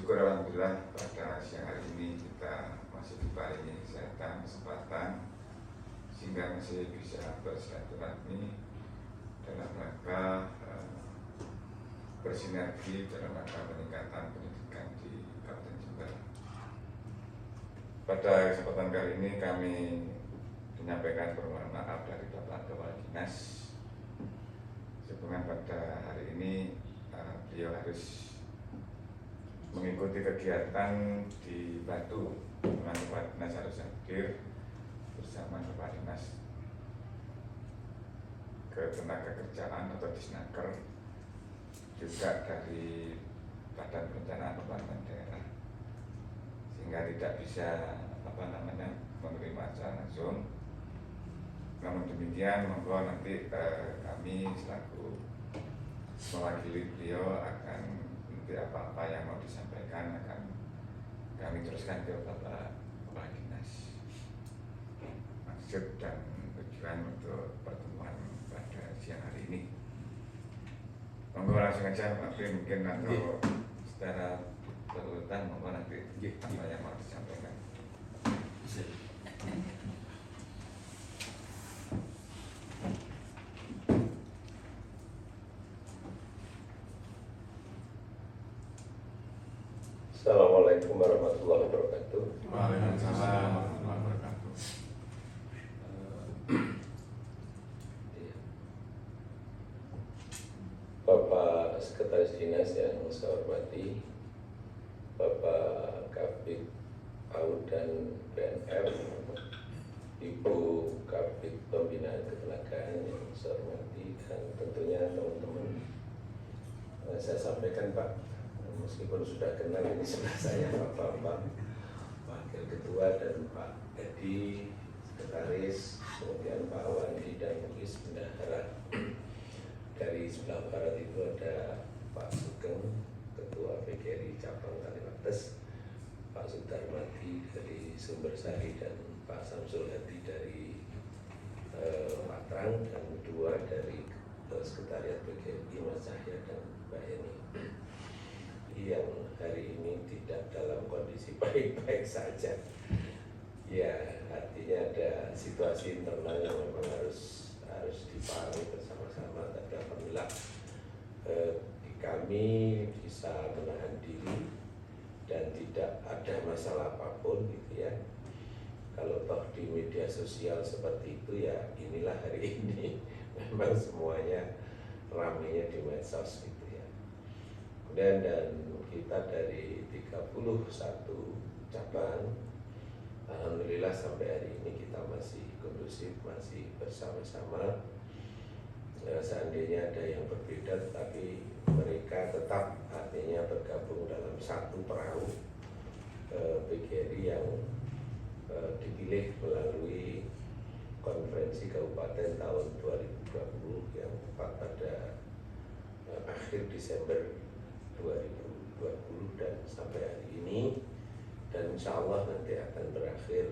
Syukur alhamdulillah pada siang hari ini kita masih diparingi kesehatan, kesempatan sehingga masih bisa bersilaturahmi dalam rangka bersinergi dalam rangka peningkatan pendidikan di Kabupaten Jember. Pada kesempatan kali ini kami menyampaikan permohonan maaf dari Bapak Kepala Dinas. Sehubungan pada hari ini beliau harus mengikuti kegiatan di Batu, dengan Kepala Dinas harus hadir bersama Kepala Dinas Ketenagakerjaan atau Disnaker, juga dari Badan Perencanaan Pembangunan Daerah, sehingga tidak bisa menerima acara langsung. Namun demikian, monggo nanti kami selaku mewakili beliau akan nanti apa-apa yang mau disampaikan akan kami teruskan ke Bapak Kepala Dinas. Maksud dan tujuan untuk pertemuan pada siang hari ini. Monggo langsung aja, tapi mungkin atau secara berurutan monggo nanti apa yang mau disampaikan. Assalamualaikum warahmatullahi wabarakatuh. Waalaikumsalam warahmatullahi wabarakatuh. Bapak Sekretaris Dinas yang saya hormati, Bapak Kabid PAUD dan BNF, Ibu Kabid Pembinaan Ketenagaan yang saya hormati, dan tentunya teman-teman, saya sampaikan Pak, meskipun sudah kenal ini sebelah saya Pak Bambang, Wakil Ketua, dan Pak Edi, Sekretaris, kemudian Pak Wandi dan Mukis Bendahara. Dari sebelah barat itu ada Pak Sugeng, Ketua PGRI Cabang Kaliwates, Pak Sudarmadi dari Sumbersari, dan Pak Samsul Hadi dari Matrang, dan dua dari Sekretariat PGRI Mas Cahya dan Mbak Eni, yang hari ini tidak dalam kondisi baik-baik saja. Ya, artinya ada situasi internal yang memang harus dipahami bersama-sama. Tapi alhamdulillah kami bisa menahan diri dan tidak ada masalah apapun gitu ya. Kalau toh di media sosial seperti itu, ya inilah hari ini memang semuanya ramainya di medsos gitu ya. Dan kita dari 31 cabang, alhamdulillah sampai hari ini kita masih kondusif, masih bersama-sama. Seandainya ada yang berbeda, tetapi mereka tetap artinya bergabung dalam satu perahu PGRI yang dipilih melalui konferensi kabupaten tahun 2020 yang tepat pada akhir Desember 2020 dan sampai hari ini, dan insya Allah nanti akan berakhir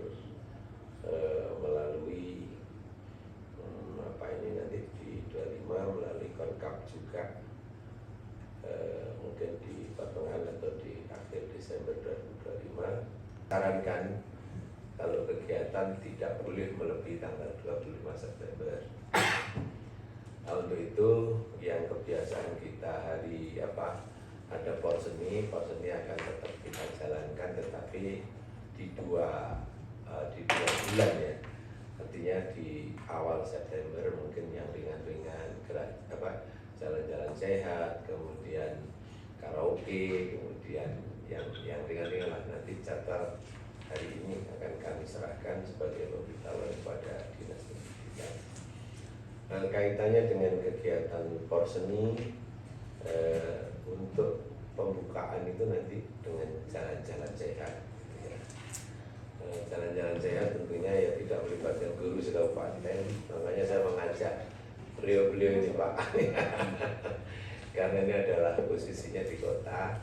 melalui nanti di 25 melalui Konkap juga, mungkin di pertengahan atau di akhir Desember 2025. Sarankan kalau kegiatan tidak boleh melebihi tanggal 25 September. Nah, untuk itu yang kebiasaan kita hari ada porseni akan tetap kita jalankan, tetapi di dua bulan ya. Artinya di awal September mungkin yang ringan-ringan, jalan-jalan sehat, kemudian karaoke, kemudian yang ringan-ringan lah. Nanti jadwal hari ini akan kami serahkan sebagai pemberitahuan kepada Dinas Pendidikan. Nah, kaitannya dengan kegiatan porseni, untuk pembukaan itu nanti dengan jalan-jalan sehat. Jalan-jalan sehat tentunya ya tidak melibatkan guru sekabupaten, makanya saya mengajak beliau-beliau ini Pak karena ini adalah posisinya di kota,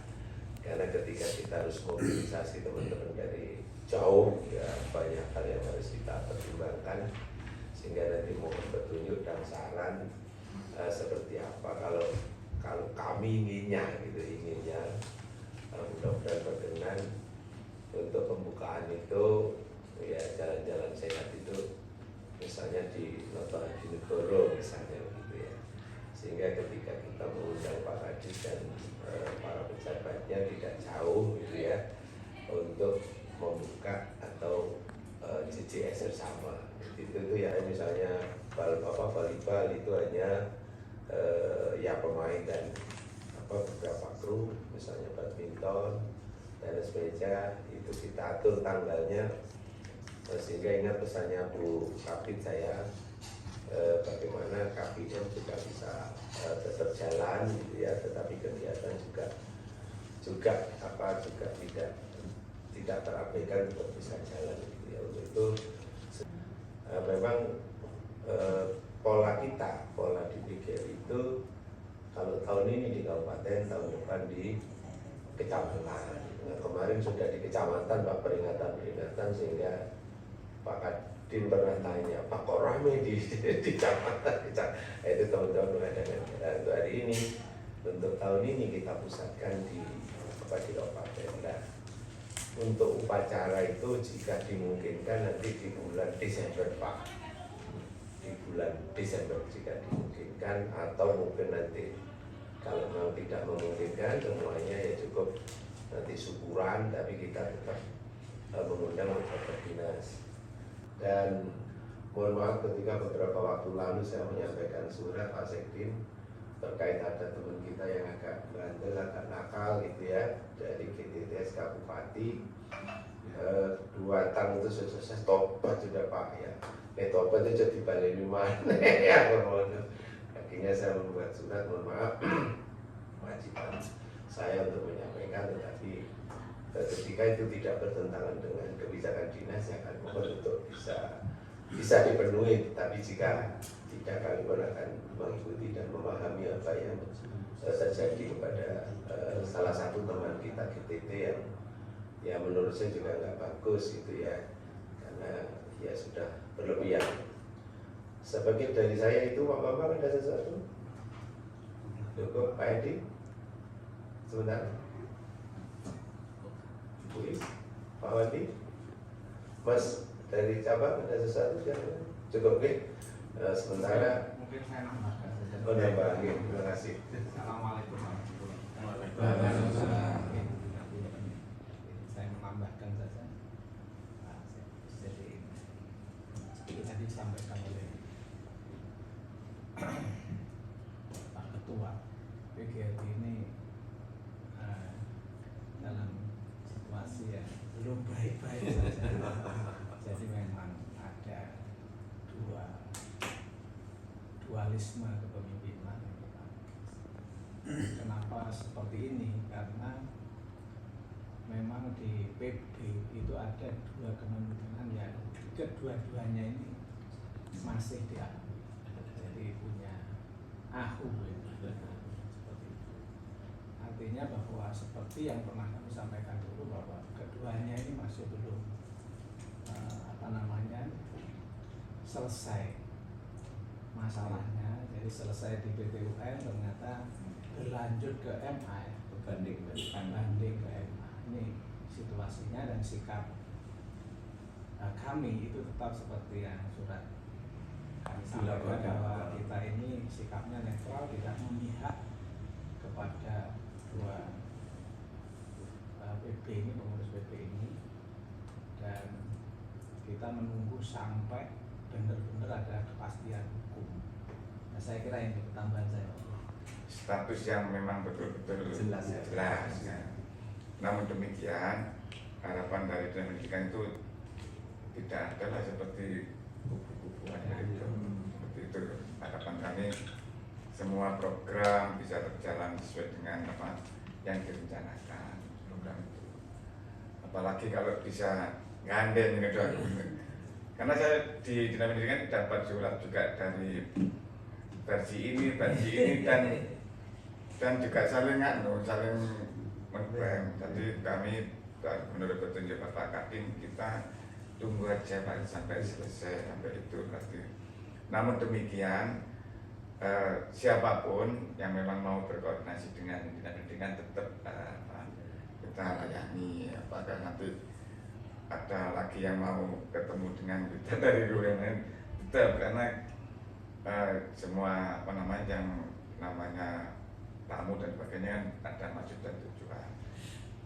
karena ketika kita harus mobilisasi teman-teman dari jauh ya banyak hal yang harus kita pertimbangkan, sehingga nanti mohon petunjuk dan saran seperti apa kalau kami inginnya mudah-mudahan berkenan untuk pembukaan itu ya jalan-jalan sehat itu misalnya di Noto Hadinegoro misalnya begitu ya, sehingga ketika kita mengundang Pak Kadis dan para pejabatnya tidak jauh gitu ya untuk membuka atau JJS bersama itu ya, misalnya volleyball itu hanya ya pemain dan beberapa kru, misalnya badminton, tenis meja itu kita atur tanggalnya sehingga ingat pesannya Bu Kapit saya bagaimana KPM juga bisa tetap jalan gitu ya, tetapi kegiatan juga tidak terabaikan untuk bisa jalan gitu ya. Untuk itu memang pola dipikir itu kalau tahun ini di kabupaten, tahun depan di kecamatan. Nah, kemarin sudah di kecamatan Pak peringatan sehingga Pak Kadin pernah tanya, Pak kok rame di kecamatan? Itu teman-teman mengadakan. Nah, untuk hari ini, untuk tahun ini kita pusatkan di kabupaten. Nah, untuk upacara itu jika dimungkinkan nanti di bulan Desember Pak, di bulan Desember jika dimungkinkan, atau mungkin nanti kalau memang tidak memungkinkan semuanya ya cukup nanti syukuran, tapi kita tetap mengundang beberapa dinas. Dan mohon maaf ketika beberapa waktu lalu saya menyampaikan surat Pak Sekdim terkait ada teman kita yang agak bandel, agak nakal gitu ya, dari GTTS Bupati 2 tahun itu selesai tobat sudah Pak ya. Tobat itu jadi balik mana ya, akhirnya saya membuat surat, mohon maaf kewajiban saya untuk menyampaikan, tetapi ketika itu tidak bertentangan dengan kebijakan dinas yang akan mohon untuk bisa dipenuhi, tapi jika tidak kami pun akan mengikuti dan memahami apa yang terjadi kepada salah satu teman kita GTT yang menurut saya juga nggak bagus gitu ya, karena ya sudah berlebihan. Sebagai dari saya itu Pak Bambang ada sesuatu? Cukup Pak Edi? Sebentar. Bu Is, Pak Wadi, Mas dari cabang ada sesuatu? Cukup oke? Sementara mungkin saya nambahkan saja. Nambah, terima kasih. Assalamualaikum warahmatullahi Waalaikumsalam. Saya menambahkan saja. Jadi tadi disampaikan oleh Pak Ketua PGRI ini dalam situasi yang belum baik-baik saja. Jadi memang ada dualisme kepemimpinan. Kenapa seperti ini? Karena memang di PB itu ada 2 kepemimpinan yang kedua-duanya ini masih diakui, jadi punya ahu ya. Seperti itu. Artinya bahwa seperti yang pernah kami sampaikan dulu bahwa keduanya ini masih belum selesai masalahnya. Jadi selesai di PT UN ternyata berlanjut ke MA ya, banding ke MA. Ini situasinya, dan sikap kami itu tetap seperti yang surat kami sampaikan bahwa kita ini sikapnya netral, tidak memihak kepada dua PB ini, pengurus PB ini, dan kita menunggu sampai benar-benar ada kepastian hukum. Nah, saya kira ini tambahan saya. Status yang memang betul-betul jelas ya. Namun demikian, harapan dari pendidikan itu tidak adalah seperti kubu-kubuan itu. Seperti itu harapan kami, semua program bisa berjalan sesuai dengan apa yang direncanakan program itu. Apalagi kalau bisa gandeng ini doang. Karena saya di Dinas Pendidikan dapat surat juga dari versi ini dan juga saling mengklaim. Jadi kami menurut petunjuk Bapak Kadin, kita tunggu aja Pak sampai selesai sampai itu pasti. Namun demikian siapapun yang memang mau berkoordinasi dengan Dinas Pendidikan tetap kita layani. Apakah nanti ada lagi yang mau ketemu dengan kita dari BUMN, tetap, karena semua apa namanya yang namanya tamu dan sebagainya kan ada maksud dan tujuan.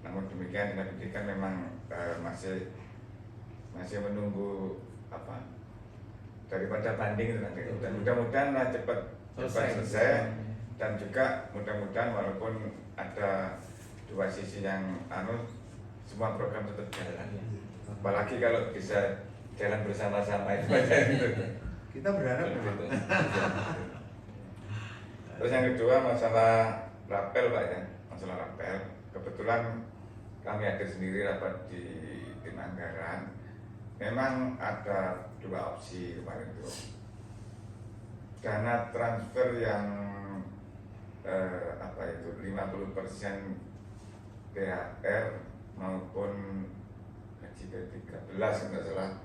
Namun demikian Dinas Pendidikan memang masih menunggu apa daripada banding itu nanti, dan mudah-mudahan cepat selesai, dan juga mudah-mudahan walaupun ada dua sisi yang semua program tetap jalan, apalagi kalau bisa jalan bersama-sama itu aja gitu. Kita berharap Gitu. Terus yang kedua masalah rapel Pak ya, masalah rapel. Kebetulan kami hadir sendiri rapat di tim anggaran. Memang ada dua opsi kemarin itu. Dana transfer yang 50% THR maupun gaji ke-13 enggak salah,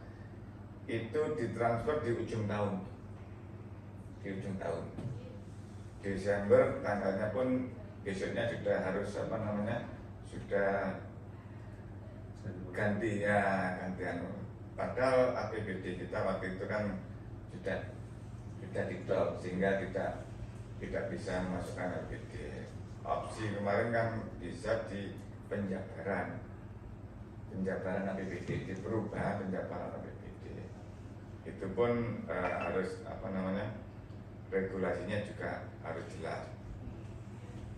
itu ditransfer di ujung tahun. Desember tanggalnya pun besoknya sudah harus sudah gantian. Padahal APBD kita waktu itu kan sudah di-drop sehingga tidak bisa memasukkan APBD. Opsi kemarin kan bisa di penjabaran APBD, di perubahan penjabaran APBD. Itu pun harus regulasinya juga harus jelas.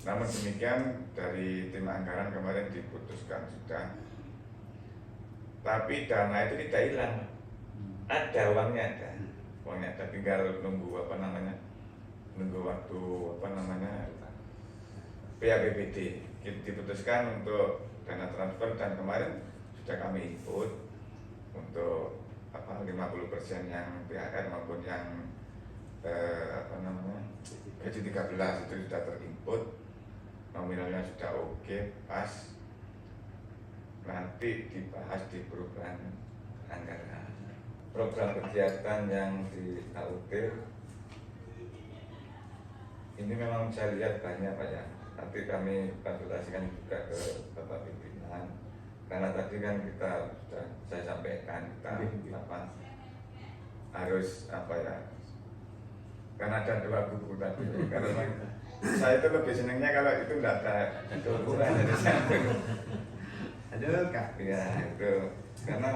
Namun demikian dari tim anggaran kemarin diputuskan sudah. Tapi dana itu tidak hilang, ada uangnya ada, tinggal nunggu waktu PAPBD diputuskan untuk dana transfer, dan kemarin sudah kami input untuk 50% yang THR maupun yang gaji 13 itu sudah terinput, nominalnya sudah oke, pas. Nanti dibahas di perubahan anggaran. Program kegiatan yang di AUD ini memang saya lihat banyak Pak ya. Nanti kami konsultasikan juga ke Bapak Pimpinan, karena tadi kan saya sampaikan harus karena ada dua buku tadi. Karena saya itu lebih senangnya kalau itu tidak ada hubungan dari saya. Aduh Kak. Ya itu karena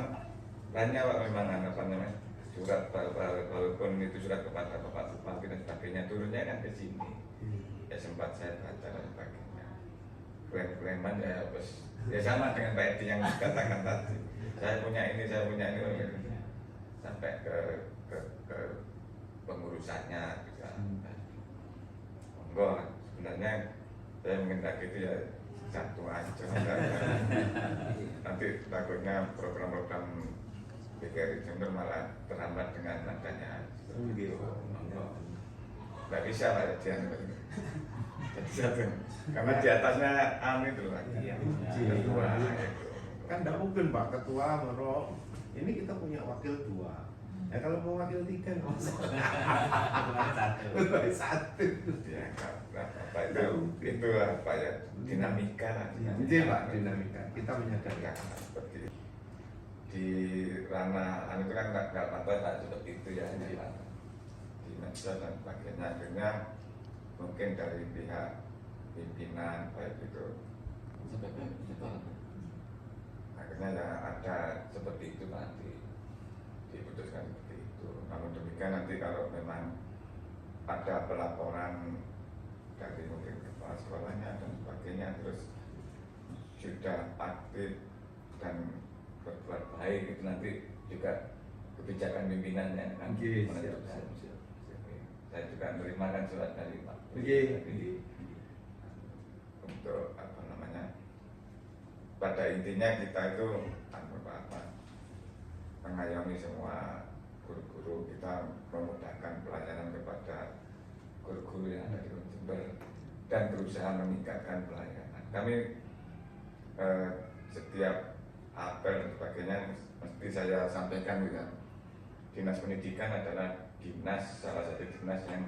banyak Pak memang surat walaupun itu surat kepada Bapak Bupati dan sebagainya, turunnya kan ke sini. Ya sempat saya baca dan sebagainya. Klaim-klaiman ya sama dengan Pak Edi yang dikatakan tadi. Saya punya ini sampai ke pengurusannya juga. Enggak, sebenarnya saya mengendaki itu ya satu aja. Nanti takutnya program-program PGRI Jember malah terhambat dengan adanya. Nggak bisa Pak Jadian. Karena di atasnya itu lagi. Ketua itu. Kan tidak mungkin Pak Ketua ini kita punya wakil 2. Ya kalau mau wakil 3 nggak usah. Satu. Ya, itu apa ya, dinamika lah. Iya Pak, dinamika. Kita menyadari seperti di ranah itu kan nggak pantas seperti itu ya, di medsos dan sebagainya. Akhirnya mungkin dari pihak pimpinan baik itu akhirnya ya ada seperti itu nanti diputuskan seperti itu. Namun demikian nanti kalau memang ada pelaporan dari mungkin kepala sekolahnya dan sebagainya, terus sudah aktif dan berbuat baik, itu nanti juga kebijakan pimpinannya kan menentukan. Saya juga menerima kan surat dari Pak untuk pada intinya kita itu mengayomi semua guru-guru, kita memudahkan pelayanan kepada guru-guru yang ada di Jember dan berusaha meningkatkan pelayanan. Kami setiap apel dan sebagainya mesti saya sampaikan juga, Dinas Pendidikan adalah salah satu dinas yang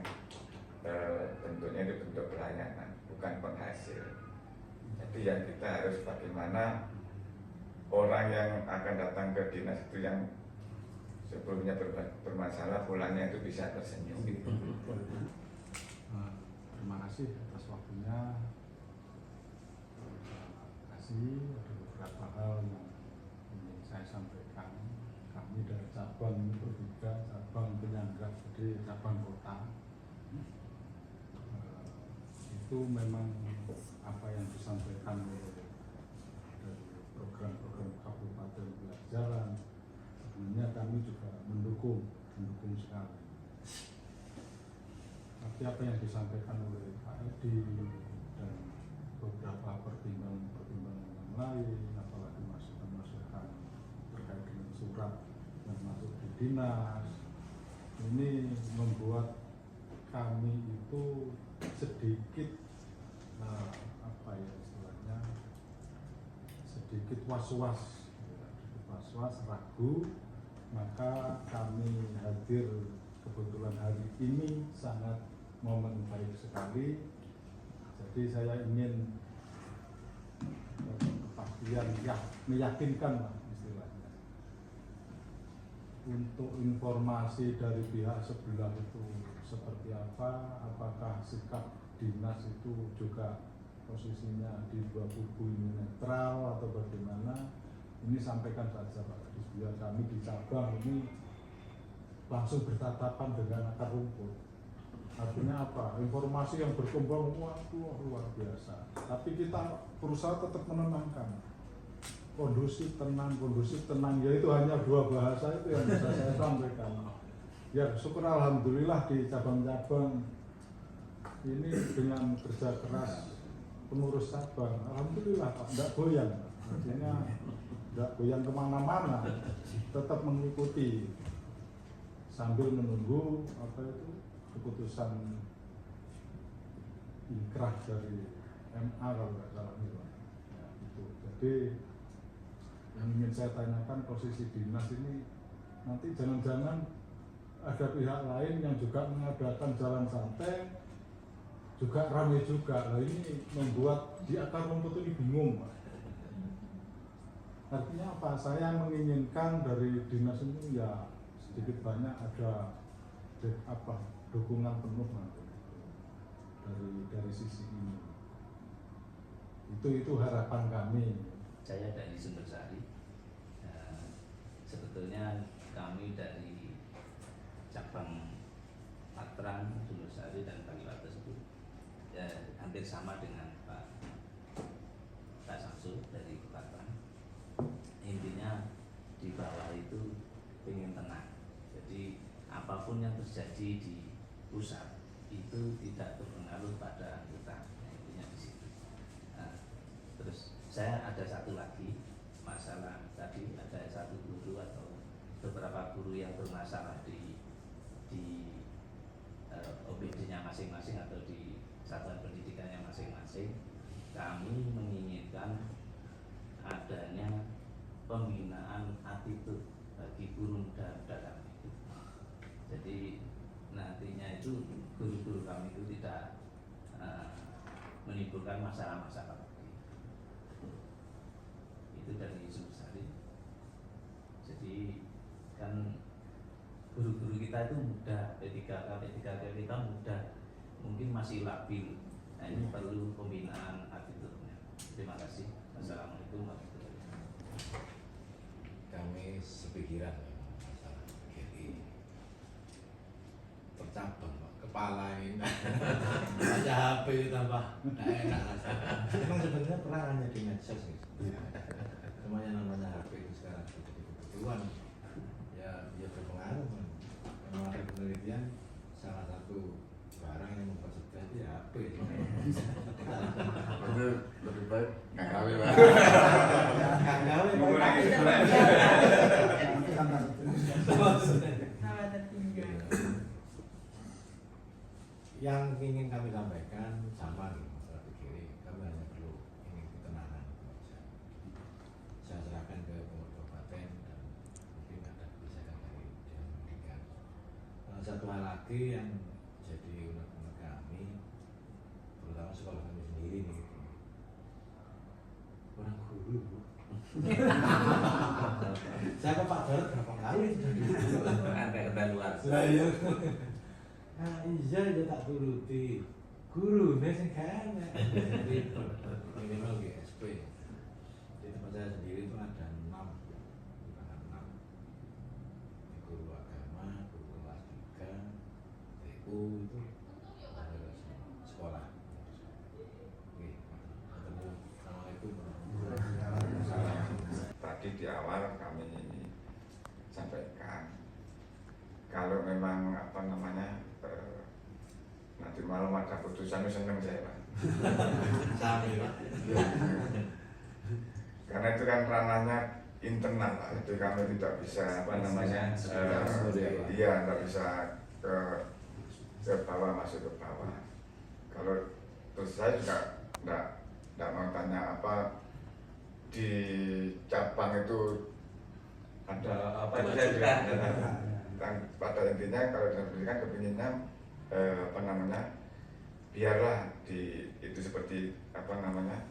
bentuknya itu bentuk pelayanan, bukan penghasil. Jadi ya kita harus bagaimana orang yang akan datang ke dinas itu yang sebelumnya bermasalah pulangnya itu bisa tersenyum gitu. Terima kasih atas waktunya. Terima kasih, ada beberapa hal yang ingin saya sampaikan. Kami dari cabang ini berbeda, cabang penyangga, jadi cabang kota. Itu memang apa yang disampaikan oleh dari program-program kabupaten pelajaran. Sebenarnya kami juga mendukung sekali. Tapi apa yang disampaikan oleh Pak Edi dan beberapa pertimbangan yang lain, apalagi masukan-masukan terkait dengan surat yang masuk di dinas, ini membuat kami itu sedikit sedikit was-was, ragu. Maka kami hadir kebetulan hari ini sangat momen baik sekali. Jadi saya ingin kepastian, meyakinkan lah istilahnya. Untuk informasi dari pihak sebelah itu seperti apa, apakah sikap dinas itu juga posisinya di dua kubu ini netral atau bagaimana, ini sampaikan saja Pak Kadis, biar kami di cabang ini langsung bertatapan dengan akar rumput. Artinya apa? Informasi yang berkembang luar biasa. Tapi kita berusaha tetap menenangkan. Kondusif tenang. Ya itu hanya dua bahasa itu yang bisa saya sampaikan. Ya syukur alhamdulillah di cabang-cabang ini dengan kerja keras pengurus cabang, alhamdulillah Pak, tidak goyang. Artinya tidak goyang kemana-mana, tetap mengikuti sambil menunggu keputusan inkrah dari MA kalau nggak salah nih Pak. Ya, itu. Jadi yang ingin saya tanyakan, posisi dinas ini nanti jangan-jangan ada pihak lain yang juga mengadakan jalan santai juga ramai juga. Nah ini membuat di akar rumput ini bingung Pak. Artinya apa? Saya menginginkan dari dinas ini ya sedikit banyak ada dukungan penuh nanti dari sisi ini. Itu harapan kami. Saya dari Sumbersari. Sebetulnya kami dari cabang Patrang, Sumbersari dan Kaliwates itu hampir sama dengan Pak Samsul dari Patrang. Intinya di bawah itu ingin tenang. Jadi apapun yang terjadi di pusat itu tidak berpengaruh pada anggota. Intinya di situ. Terus saya ada satu lagi masalah tadi, ada satu guru atau beberapa guru yang bermasalah di OPD-nya masing-masing atau di satuan pendidikannya masing-masing. Kami menginginkan adanya pembinaan attitude bagi guru muda-muda kami itu. Jadi nantinya itu guru-guru kami itu tidak menimbulkan masalah-masalah. Itu dari Sumbersari. Jadi kan guru-guru kita itu muda, P3K kita muda, mungkin masih labil. Nah ini perlu pembinaan attitude-nya. Terima kasih. Assalamualaikum warahmatullahi wabarakatuh. Kami sepikiran masalah GRI tercabang Pak. Kepala ini baca HP tambah enak rasanya. Memang sebenarnya perangannya di medsos gitu. Cuma yang namanya HP itu sekarang jadi kebutuhan ya berpengaruh kan. Memang ada penelitian salah satu barang yang mempercepat itu ya HP. Itu lebih baik nggak kawin Pak. Mengurangi Yang ingin kami sampaikan sama nih masalah PGRI, kami hanya perlu ingin ketenangan saja. Saya serahkan ke pengurus kabupaten dan mungkin ada kebijakan dari Dinas Pendidikan. Satu hal lagi yang jadi unek-unek kami, terutama sekolah kami sendiri nih, guru. Saya ke Pak Jarod berapa kali sudah dulu. Ada kedaluan. Saya nah iya ya tak turuti. Guru nih sing kene. Minimal GSP. Di tempat saya sendiri itu ada 6, bukan 6. Guru agama, guru kelas 3, TU itu ada sekolah. Oke, ketemu. Assalamualaikum warahmatullahi wabarakatuh. Tadi di awal kami sampaikan kalau memang apa namanya nanti malam ada putusan itu seneng saya Pak. Sampai Pak. Karena itu kan ranahnya internal Pak. Itu kami tidak bisa apa namanya iya tidak bisa ke bawah, masuk ke bawah. Kalau terus saya juga tidak mau tanya apa di cabang itu ada apa saja dan pada intinya kalau dalam pendidikan kepinginnya apa namanya biarlah di itu seperti apa namanya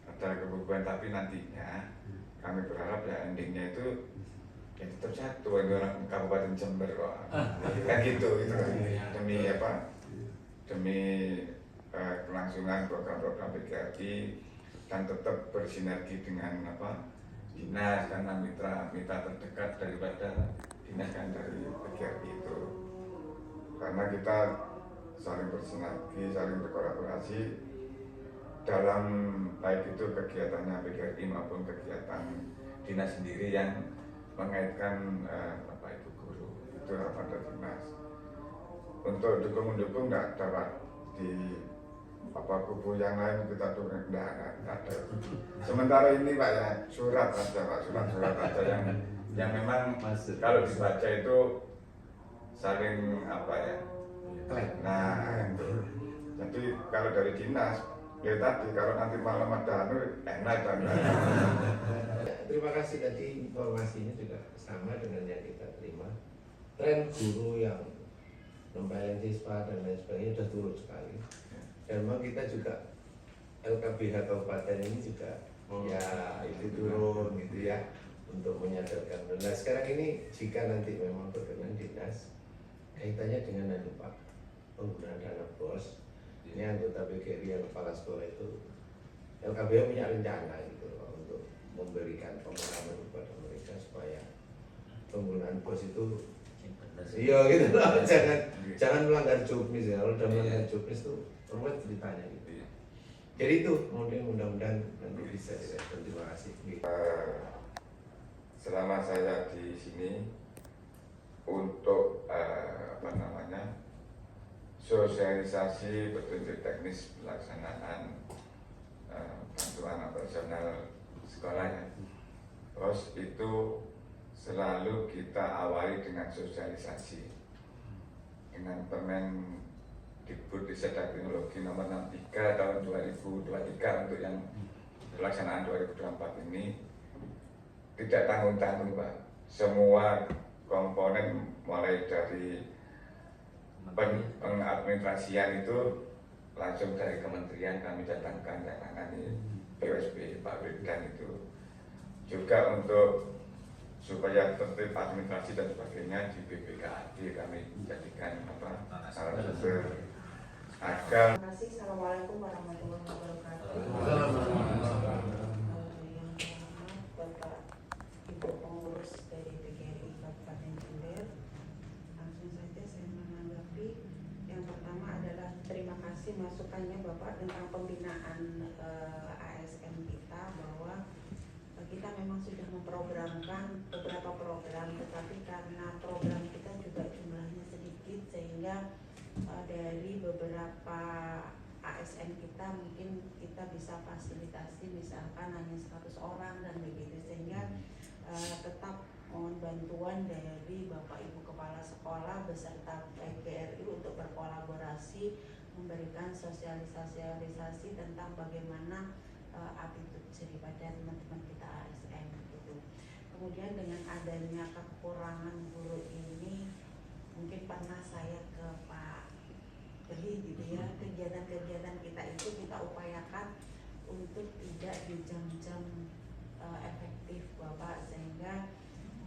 ada kebubuhan, tapi nantinya kami berharap ya endingnya itu ya tetap satu orang Kabupaten Jember kok kan gitu kan demi apa demi kelangsungan program-program PGRI dan tetap bersinergi dengan apa dinas karena mitra terdekat daripada dinas kan dari PGRI itu, karena kita saling bersinergi, saling berkolaborasi dalam baik itu kegiatannya PGRI maupun kegiatan dinas sendiri yang mengaitkan Bapak Ibu guru. Itu harapan dari dinas. Untuk mendukung nggak dapat di apa kubu yang lain kita tuh nggak ada. Sementara ini Pak ya surat aja Pak, surat aja yang memang kalau dibaca itu saling apa ya. Nah itu. Jadi kalau dari dinas ya tadi kalau nanti malam ada enak dan Terima kasih, tadi informasinya juga sama dengan yang kita terima. Tren guru yang nempelin siswa dan lain sebagainya sudah turun sekali. Dan memang kita juga LKBH Kabupaten ini juga ya itu turun gitu ya untuk menyadarkan. Nah sekarang ini jika nanti memang berkenan dinas kaitannya dengan Pak penggunaan dana BOS, ini anggota PGRI yang kepala sekolah itu LKBH punya rencana gitu loh, untuk memberikan pemahaman kepada mereka supaya penggunaan BOS itu iya gitu loh, jangan melanggar jobnis ya. Kalau udah melanggar jobnis tuh rumit ceritanya gitu ya. Jadi itu kemudian mudah-mudahan nanti bisa direspon. Terima kasih. Selama saya di sini untuk apa namanya sosialisasi petunjuk teknis pelaksanaan bantuan operasional sekolahnya, terus itu selalu kita awali dengan sosialisasi dengan Permen Dikbud Riset Teknologi nomor 63 tahun 2023 untuk yang pelaksanaan 2024 ini tidak tanggung-tanggung Pak. Semua komponen mulai dari pengadministrasian itu langsung dari kementerian kami datangkan yang tangani POSP Pak Brigdan itu juga untuk supaya tertib administrasi dan sebagainya di BPKAD kami jadikan apa salah satu agar. Terima kasih. Assalamualaikum warahmatullahi wabarakatuh. Yang terhormat Bapak Ibu pengurus dari PGRI Kabupaten Jember, langsung saja saya menanggapi. Yang pertama adalah terima kasih masukannya Bapak tentang pembinaan ASN kita, bahwa kita memang sudah memprogramkan beberapa program, tetapi karena program kita juga jumlahnya sedikit sehingga dari beberapa ASN kita mungkin kita bisa fasilitasi misalkan hanya 100 orang dan begitu, sehingga tetap mohon bantuan dari Bapak Ibu Kepala Sekolah beserta PGRI untuk berkolaborasi memberikan sosialisasi tentang bagaimana attitude daripada teman-teman kita ASN gitu. Kemudian dengan adanya kekurangan guru ini, mungkin pernah saya ke Pak Beli gitu ya, kegiatan-kegiatan kita itu kita upayakan untuk tidak di jam-jam efektif Bapak, sehingga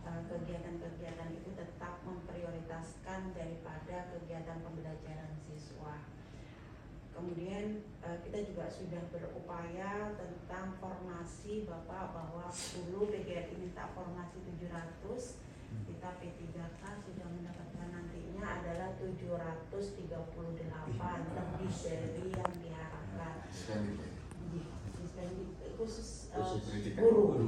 kegiatan-kegiatan itu tetap memprioritaskan daripada kegiatan pembelajaran siswa. Kemudian kita juga sudah berupaya tentang formasi Bapak, bahwa dulu PGRI minta formasi 700, kita P3K sudah mendapatkan nantinya adalah 738, lebih dari yang diharapkan. Khusus guru,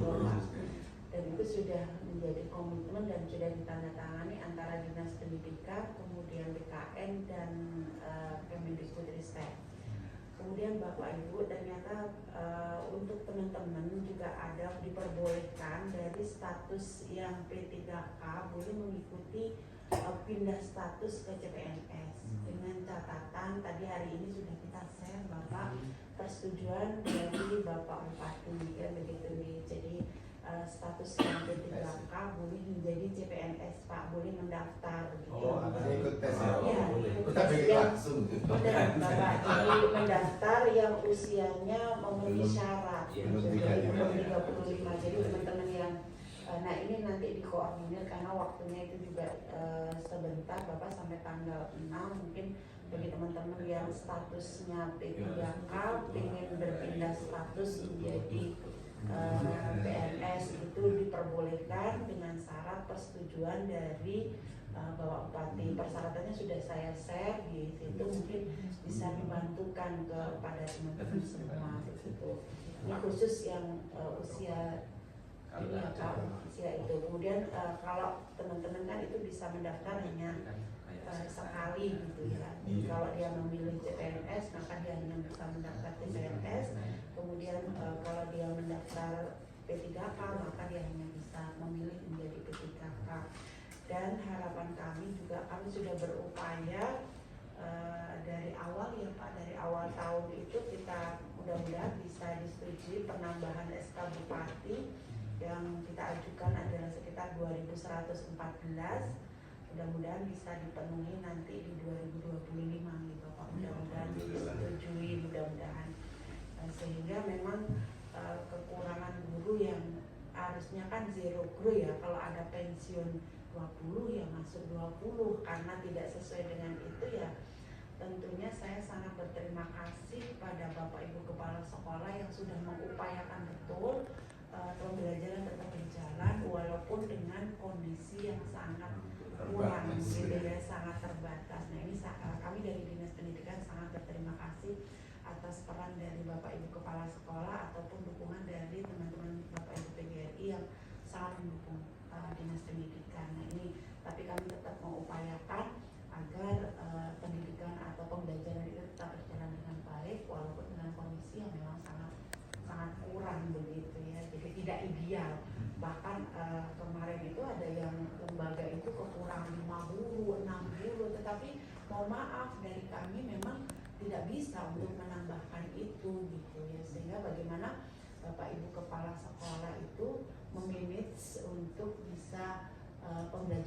dan itu sudah menjadi komitmen dan sudah ditandatangani antara Dinas Pendidikan, kemudian BKN dan Kemendikbudristek. Kemudian Bapak Ibu, ternyata untuk teman-teman juga ada diperbolehkan dari status yang P3K boleh mengikuti pindah status ke CPNS, dengan catatan tadi hari ini sudah kita share Bapak persetujuan dari Bapak Bupati ya, begitu nih. Jadi status yang P3K boleh menjadi CPNS Pak, boleh mendaftar gitu. Oh, ada ikut tes ya? Iya, Ikut tes langsung. Benar Bapak, jadi mendaftar yang usianya memenuhi syarat, jadi belum 35. Jadi teman-teman yang nah ini nanti dikoordinir karena waktunya itu juga sebentar Bapak, sampai tanggal 6. Mungkin bagi teman-teman yang statusnya P3K ingin berpindah status menjadi PNS itu diperbolehkan dengan syarat persetujuan dari Bapak Bupati. Persyaratannya sudah saya share di situ, mungkin bisa dibantukan kepada teman-teman semua itu. Ini khusus yang usia usia itu. Kemudian kalau teman-teman kan itu bisa mendaftar hanya sekali gitu ya. Kalau dia memilih CPNS maka dia hanya bisa mendaftar CPNS. Kemudian kalau dia mendaftar P3K maka dia hanya bisa memilih menjadi P3K. Dan harapan kami juga, kami sudah berupaya dari awal ya Pak, dari awal tahun itu kita mudah-mudahan bisa disetujui penambahan SK Bupati yang kita ajukan adalah sekitar 2.114. Mudah-mudahan bisa dipenuhi nanti di 2025 gitu Pak. Mudah-mudahan disetujui, mudah-mudahan. Sehingga memang kekurangan guru yang harusnya kan zero guru ya, kalau ada pensiun 20 ya masuk 20, karena tidak sesuai dengan itu ya. Tentunya saya sangat berterima kasih pada Bapak Ibu Kepala Sekolah yang sudah mengupayakan betul pembelajaran tetap berjalan walaupun dengan kondisi yang sangat kurang gitu ya, sangat terbatas. Nah ini kami dari Dinas Pendidikan sangat berterima kasih atas peran dari Bapak Ibu Kepala Sekolah ataupun dukungan dari teman-teman Bapak Ibu PGRI yang sangat mendukung Dinas Pendidikan. Nah ini, tapi kami tetap mengupayakan agar pendidikan atau pembelajaran itu tetap berjalan dengan baik walaupun dengan kondisi yang memang sangat kurang begitu ya, jadi tidak ideal. Bahkan kemarin itu ada yang lembaga itu kekurangan 5 guru, 6 guru, tetapi mohon maaf dari kami memang tidak bisa untuk menambahkan itu gitu ya, sehingga bagaimana Bapak Ibu Kepala Sekolah itu memanage untuk bisa pembelajaran